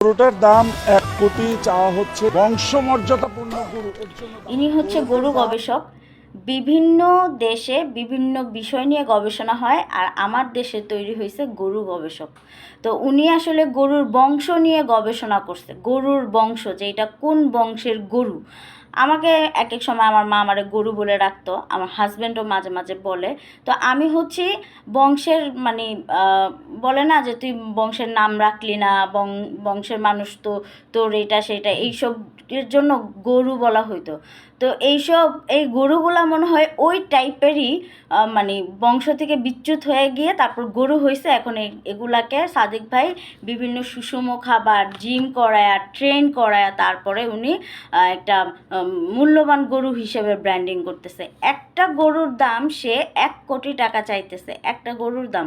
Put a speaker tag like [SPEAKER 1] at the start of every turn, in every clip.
[SPEAKER 1] গরুটার দাম 1 কোটি চাওয়া হচ্ছে। বংশমর্যাদাপূর্ণ গরু।
[SPEAKER 2] ইনি হচ্ছে গরু গবেষক। বিভিন্ন দেশে বিভিন্ন বিষয় নিয়ে গবেষণা হয়, আর আমার দেশে তৈরি হয়েছে গরু গবেষক। তো উনি আসলে গরুর বংশ নিয়ে গবেষণা করছে, গরুর বংশ, যে এটা কোন বংশের গরু। আমাকে এক এক সময় আমার মা আমারে গরু বলে রাখতো, আমার হাজব্যান্ডও মাঝে মাঝে বলে। তো আমি হচ্ছি বংশের মানে বলে না যে তুই বংশের নাম রাখলি না, বংশের মানুষ তো তোর এটা সেটা এইসব এর জন্য গরু বলা হইতো। তো এই গরুগুলা মনে হয় ওই টাইপেরই, মানে বংশ থেকে বিচ্যুত হয়ে গিয়ে তারপর গরু হয়েছে। এখন এগুলাকে সাদিক ভাই বিভিন্ন সুষম খাবার, জিম করায়া, ট্রেন করায়া তারপরে উনি একটা মূল্যবান গরু হিসেবে ব্র্যান্ডিং করতেছে। একটা গরুর দাম সে 1 কোটি টাকা চাইতেছে। একটা গরুর দাম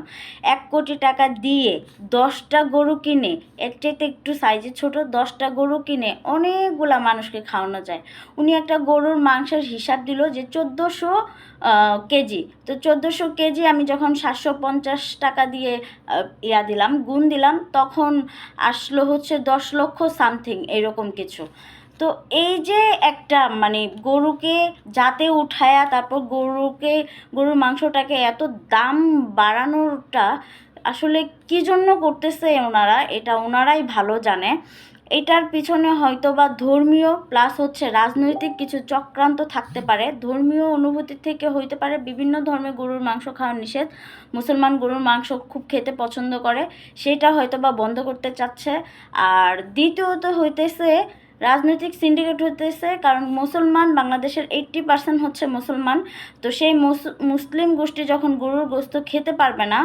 [SPEAKER 2] 1 কোটি টাকা দিয়ে 10টা গরু কিনে, এর চাইতে একটু সাইজে ছোট 10টা গরু কিনে অনেকগুলা মানুষকে খাওয়ানো যায়। উনি একটা গরুর মাংসের হিসাব দিল যে 1400 কেজি। তো 1400 কেজি আমি যখন 750 টাকা দিয়ে দিলাম, গুণ দিলাম, তখন আসলো হচ্ছে 10 লক্ষ সামথিং এরকম কিছু। তো এই যে একটা মানে গরুকে যাতে উঠায়া তারপর গরুর মাংসটাকে এত দাম বাড়ানোরটা আসলে কী জন্য করতেছে ওনারা, এটা ওনারাই ভালো জানে। এটার পিছনে হয়তো বা ধর্মীয় প্লাস হচ্ছে রাজনৈতিক কিছু চক্রান্ত থাকতে পারে। ধর্মীয় অনুভূতি থেকে হইতে পারে, বিভিন্ন ধর্মে গরুর মাংস খাওয়া নিষেধ, মুসলমান গরুর মাংস খুব খেতে পছন্দ করে, সেটা হয়তো বা বন্ধ করতে চাচ্ছে। আর দ্বিতীয়ত হইতেছে রাজনৈতিক সিন্ডিকেট হইতেছে, কারণ মুসলমান বাংলাদেশের 80% হচ্ছে মুসলমান। তো সেই মুসলিম গোষ্ঠী যখন গরুর গোস্ত খেতে পারবে না,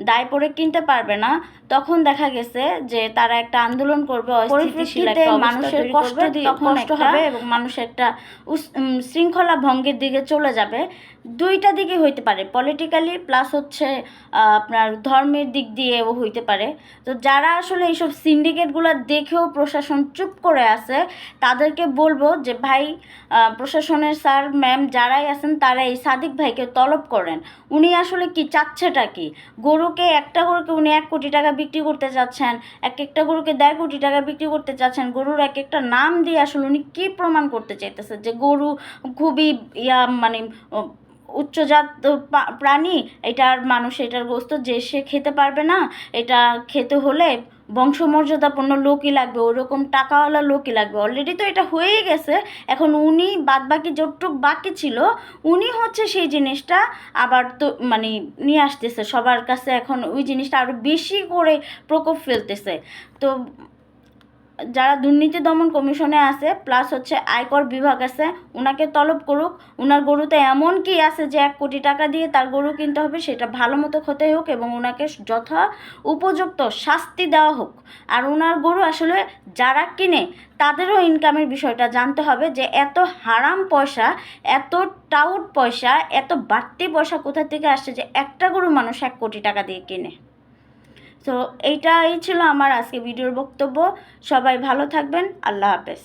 [SPEAKER 2] দায় পড়ে কিনতে পারবে না, তখন দেখা গেছে যে তারা একটা আন্দোলন করবে, পরিপ্রেক্ষিতে মানুষের কষ্ট হবে এবং মানুষ একটা শৃঙ্খলা ভঙ্গের দিকে চলে যাবে। দুইটা দিকে হইতে পারে, পলিটিক্যালি প্লাস হচ্ছে আপনার ধর্মের দিক দিয়েও হইতে পারে। তো যারা আসলে এইসব সিন্ডিকেটগুলো দেখেও প্রশাসন চুপ করে আছে, তাদেরকে বলবো যে ভাই, প্রশাসনের স্যার ম্যাম যারাই আছেন তারা এই সাদিক ভাইকে তলব করেন। উনি আসলে কি চাচ্ছেটা কি? একটা গরুকে উনি 1 কোটি টাকা বিক্রি করতে চাচ্ছেন, একটা গরুকে 1.5 কোটি টাকা বিক্রি করতে চাচ্ছেন। গরুর একটা নাম দিয়ে আসলে উনি কী প্রমাণ করতে চাইতেছে যে গরু খুবই মানে উচ্চজাত প্রাণী, এটার মানুষ এটার গোস্ত যে সে খেতে পারবে না, এটা খেতে হলে বংশমর্যাদাপূর্ণ লোকই লাগবে, ওরকম টাকাওয়ালা লোকই লাগবে। অলরেডি তো এটা হয়েই গেছে। এখন উনি বাদবাকি যতটুক বাকি ছিল, উনি হচ্ছে সেই জিনিসটা আবার তো মানে নিয়ে আসতেছে সবার কাছে। এখন ওই জিনিসটা আরও বেশি করে প্রকোপ ফেলতেছে। তো যারা দুর্নীতি দমন কমিশনে আছে প্লাস হচ্ছে আয়কর বিভাগ আছে, ওনাকে তলব করুক। ওনার গরুতে এমন কি আছে যে 1 কোটি টাকা দিয়ে তার গরু কিনতে হবে, সেটা ভালো মতো খোঁতাই হোক এবং ওনাকে যথা উপযুক্ত শাস্তি দেওয়া হোক। আর ওনার গরু আসলে যারা কিনে তাদেরও ইনকামের বিষয়টা জানতে হবে, যে এত হারাম পয়সা, এত টাউট পয়সা, এত বাড়তি পয়সা কোথা থেকে আসছে যে একটা গরু মানুষ 1 কোটি টাকা দিয়ে কিনে। তো এইটাই ছিল আমার আজকে ভিডিওর বক্তব্য। সবাই ভালো থাকবেন। আল্লাহ হাফেজ।